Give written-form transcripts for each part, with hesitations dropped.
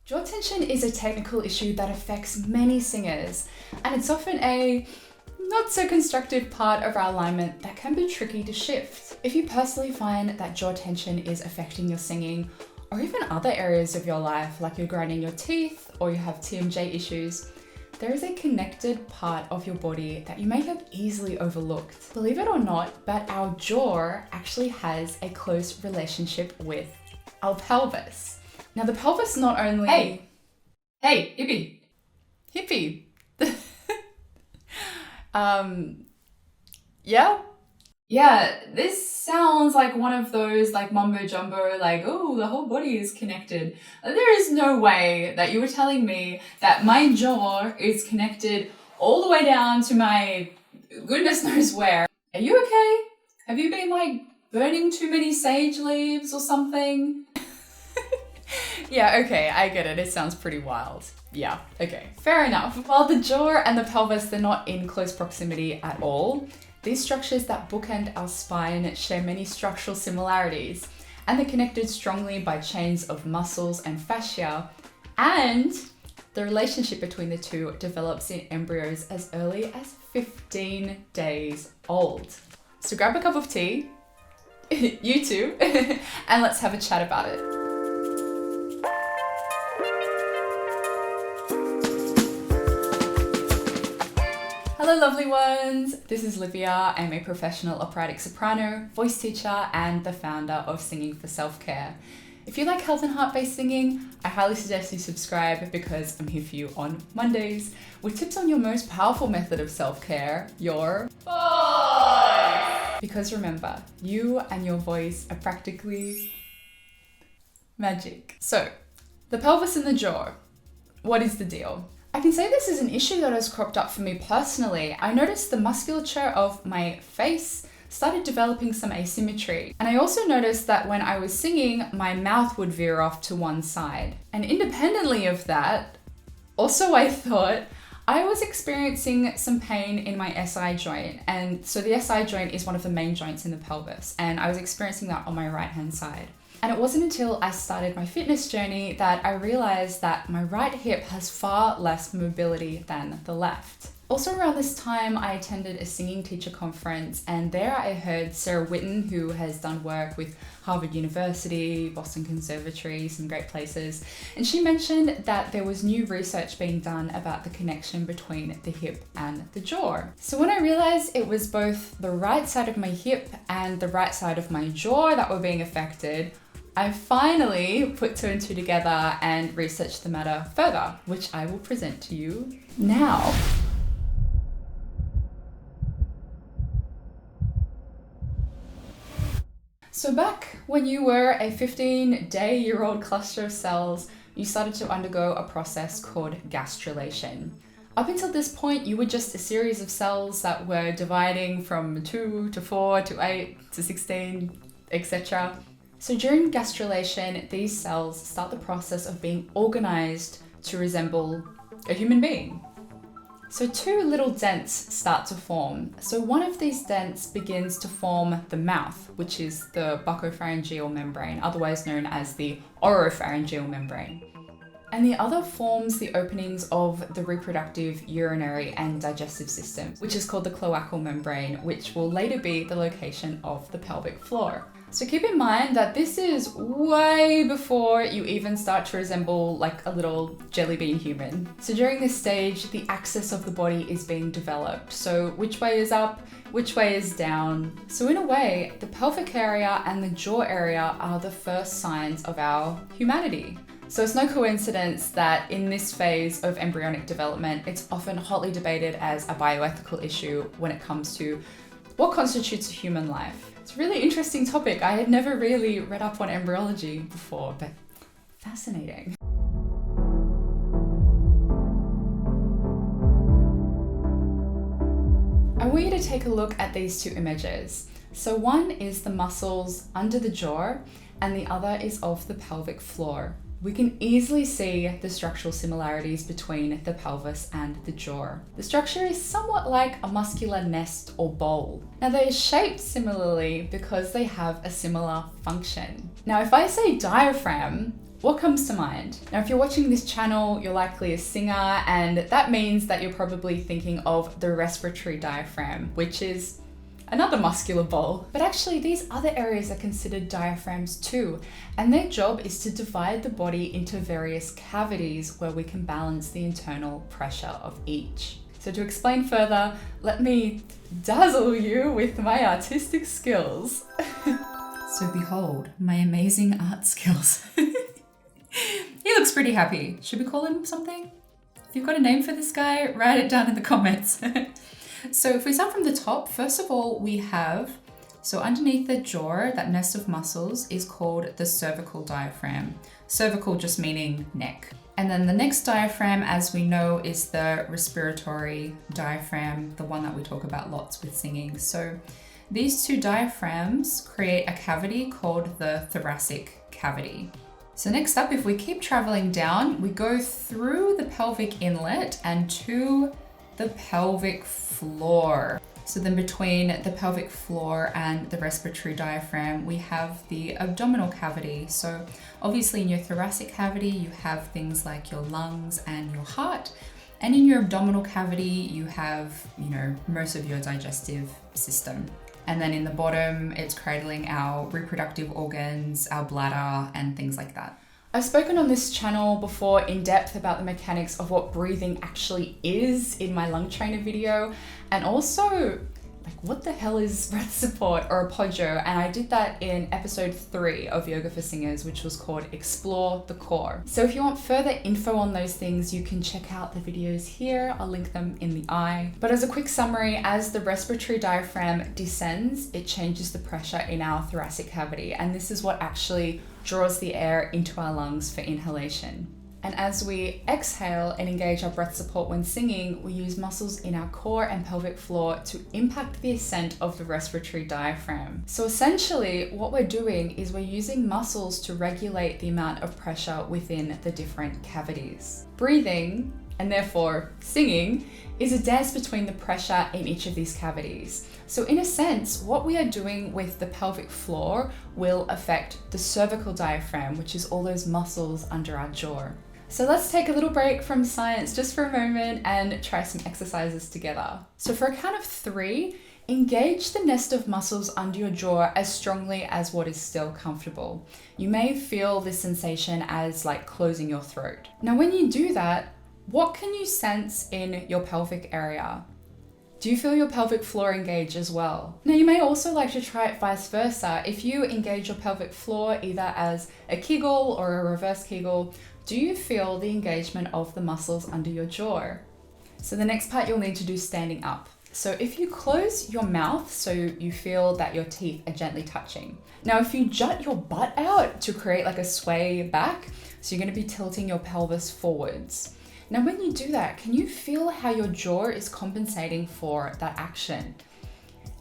Jaw tension is a technical issue that affects many singers, and it's often a not so constructive part of our alignment that can be tricky to shift. If you personally find that jaw tension is affecting your singing, or even other areas of your life, like you're grinding your teeth or you have TMJ issues, there is a connected part of your body that you may have easily overlooked. Believe it or not, but our jaw actually has a close relationship with our pelvis. Now the pelvis not only... Hey, hippie. Yeah, this sounds like one of those like mumbo jumbo, like, oh, the whole body is connected. There is no way that you were telling me that my jaw is connected all the way down to my goodness knows where. Are you okay? Have you been like burning too many sage leaves or something? Yeah, okay, I get it. It sounds pretty wild. Yeah, okay, fair enough. While the jaw and the pelvis, they're not in close proximity at all, these structures that bookend our spine share many structural similarities, and they're connected strongly by chains of muscles and fascia, and the relationship between the two develops in embryos as early as 15 days old. So grab a cup of tea, you too, and let's have a chat about it. Hello lovely ones, this is Livia. I'm a professional operatic soprano, voice teacher, and the founder of Singing for Self-Care. If you like health and heart-based singing, I highly suggest you subscribe because I'm here for you on Mondays with tips on your most powerful method of self-care, your voice. Because remember, you and your voice are practically magic. So, the pelvis and the jaw, what is the deal? I can say this is an issue that has cropped up for me personally. I noticed the musculature of my face started developing some asymmetry. And I also noticed that when I was singing, my mouth would veer off to one side. And independently of that, also I thought I was experiencing some pain in my SI joint. And so the SI joint is one of the main joints in the pelvis. And I was experiencing that on my right-hand side. And it wasn't until I started my fitness journey that I realized that my right hip has far less mobility than the left. Also around this time, I attended a singing teacher conference, and there I heard Sarah Whitten, who has done work with Harvard University, Boston Conservatory, some great places, and she mentioned that there was new research being done about the connection between the hip and the jaw. So when I realized it was both the right side of my hip and the right side of my jaw that were being affected, I finally put two and two together and researched the matter further, which I will present to you now. So back when you were a 15-day-old cluster of cells, you started to undergo a process called gastrulation. Up until this point, you were just a series of cells that were dividing from 2 to 4 to 8 to 16, etc. So during gastrulation, these cells start the process of being organized to resemble a human being. So two little dents start to form. So one of these dents begins to form the mouth, which is the buccopharyngeal membrane, otherwise known as the oropharyngeal membrane. And the other forms the openings of the reproductive, urinary, and digestive system, which is called the cloacal membrane, which will later be the location of the pelvic floor. So keep in mind that this is way before you even start to resemble like a little jelly bean human. So during this stage, the axis of the body is being developed. So which way is up, which way is down. So in a way, the pelvic area and the jaw area are the first signs of our humanity. So it's no coincidence that in this phase of embryonic development, it's often hotly debated as a bioethical issue when it comes to what constitutes a human life. It's a really interesting topic. I had never really read up on embryology before, but fascinating. I want you to take a look at these two images. So one is the muscles under the jaw, and the other is of the pelvic floor. We can easily see the structural similarities between the pelvis and the jaw. The structure is somewhat like a muscular nest or bowl. Now they are shaped similarly because they have a similar function. Now if I say diaphragm, What comes to mind? Now, if you're watching this channel, you're likely a singer, and that means that you're probably thinking of the respiratory diaphragm, which is another muscular bowl. But actually, these other areas are considered diaphragms too, and their job is to divide the body into various cavities where we can balance the internal pressure of each. So to explain further, let me dazzle you with my artistic skills. So behold, my amazing art skills. He looks pretty happy. Should we call him something? If you've got a name for this guy, write it down in the comments. So if we start from the top, first of all, we have, so underneath the jaw, that nest of muscles is called the cervical diaphragm. Cervical just meaning neck. And then the next diaphragm, as we know, is the respiratory diaphragm, the one that we talk about lots with singing. So these two diaphragms create a cavity called the thoracic cavity. So next up, if we keep traveling down, we go through the pelvic inlet and to the pelvic floor. So then between the pelvic floor and the respiratory diaphragm, we have the abdominal cavity. So obviously in your thoracic cavity, you have things like your lungs and your heart. And in your abdominal cavity, you have, most of your digestive system. And then in the bottom, it's cradling our reproductive organs, our bladder, and things like that. I've spoken on this channel before in depth about the mechanics of what breathing actually is in my lung trainer video, and also what the hell is breath support or a poggio, and I did that in episode 3 of Yoga for Singers, which was called Explore the Core. So if you want further info on those things, you can check out the videos here. I'll link them in the eye. But as a quick summary, as the respiratory diaphragm descends, it changes the pressure in our thoracic cavity, and this is what actually draws the air into our lungs for inhalation. And as we exhale and engage our breath support when singing, we use muscles in our core and pelvic floor to impact the ascent of the respiratory diaphragm. So essentially, what we're doing is we're using muscles to regulate the amount of pressure within the different cavities. Breathing, and therefore singing, is a dance between the pressure in each of these cavities. So in a sense, what we are doing with the pelvic floor will affect the cervical diaphragm, which is all those muscles under our jaw. So let's take a little break from science just for a moment and try some exercises together. So for a count of 3, engage the nest of muscles under your jaw as strongly as what is still comfortable. You may feel this sensation as like closing your throat. Now, when you do that, what can you sense in your pelvic area? Do you feel your pelvic floor engage as well? Now, you may also like to try it vice versa. If you engage your pelvic floor either as a Kegel or a reverse Kegel, do you feel the engagement of the muscles under your jaw? So the next part you'll need to do standing up. So if you close your mouth so you feel that your teeth are gently touching. Now, if you jut your butt out to create like a sway back, so you're going to be tilting your pelvis forwards. Now, when you do that, can you feel how your jaw is compensating for that action?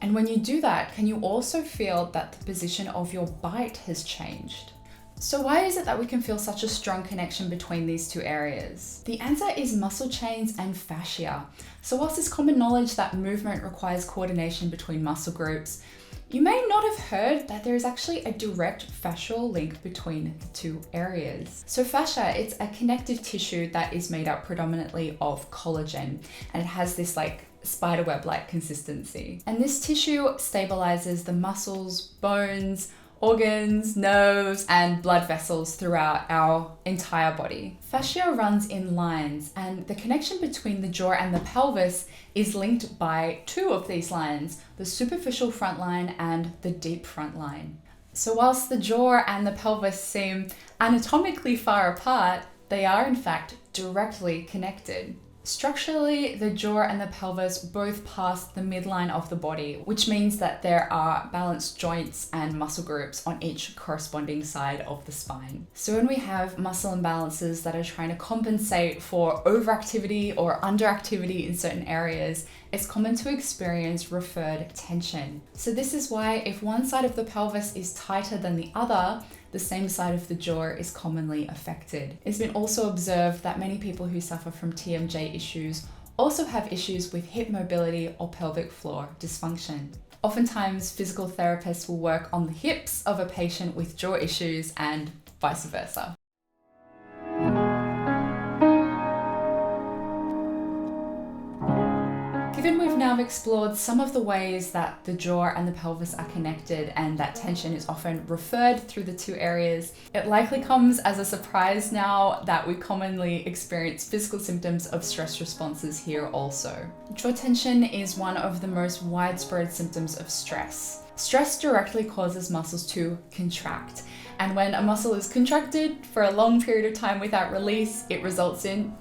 And when you do that, can you also feel that the position of your bite has changed? So why is it that we can feel such a strong connection between these two areas? The answer is muscle chains and fascia. So whilst it's common knowledge that movement requires coordination between muscle groups, you may not have heard that there is actually a direct fascial link between the two areas. So fascia, it's a connective tissue that is made up predominantly of collagen, and it has this like spiderweb-like consistency. And this tissue stabilizes the muscles, bones, organs, nerves, and blood vessels throughout our entire body. Fascia runs in lines, and the connection between the jaw and the pelvis is linked by 2 of these lines, the superficial front line and the deep front line. So whilst the jaw and the pelvis seem anatomically far apart, they are in fact directly connected. Structurally, the jaw and the pelvis both pass the midline of the body, which means that there are balanced joints and muscle groups on each corresponding side of the spine. So when we have muscle imbalances that are trying to compensate for overactivity or underactivity in certain areas, it's common to experience referred tension. So this is why if one side of the pelvis is tighter than the other, the same side of the jaw is commonly affected. It's been also observed that many people who suffer from TMJ issues also have issues with hip mobility or pelvic floor dysfunction. Oftentimes, physical therapists will work on the hips of a patient with jaw issues and vice versa. Given we've now explored some of the ways that the jaw and the pelvis are connected and that tension is often referred through the two areas, it likely comes as a surprise now that we commonly experience physical symptoms of stress responses here also. Jaw tension is one of the most widespread symptoms of stress. Stress directly causes muscles to contract, and when a muscle is contracted for a long period of time without release, it results in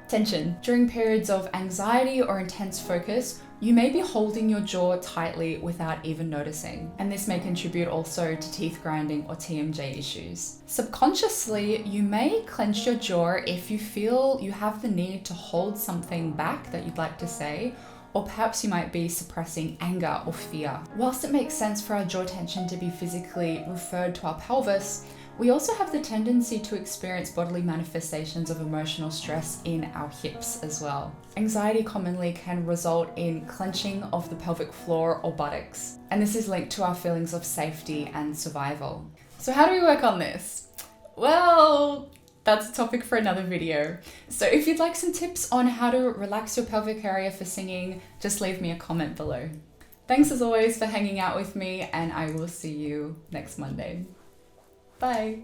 tension. During periods of anxiety or intense focus, you may be holding your jaw tightly without even noticing, and this may contribute also to teeth grinding or TMJ issues. Subconsciously, you may clench your jaw if you feel you have the need to hold something back that you'd like to say, or perhaps you might be suppressing anger or fear. Whilst it makes sense for our jaw tension to be physically referred to our pelvis, we also have the tendency to experience bodily manifestations of emotional stress in our hips as well. Anxiety commonly can result in clenching of the pelvic floor or buttocks, and this is linked to our feelings of safety and survival. So how do we work on this? Well, that's a topic for another video. So if you'd like some tips on how to relax your pelvic area for singing, just leave me a comment below. Thanks as always for hanging out with me, and I will see you next Monday. Bye.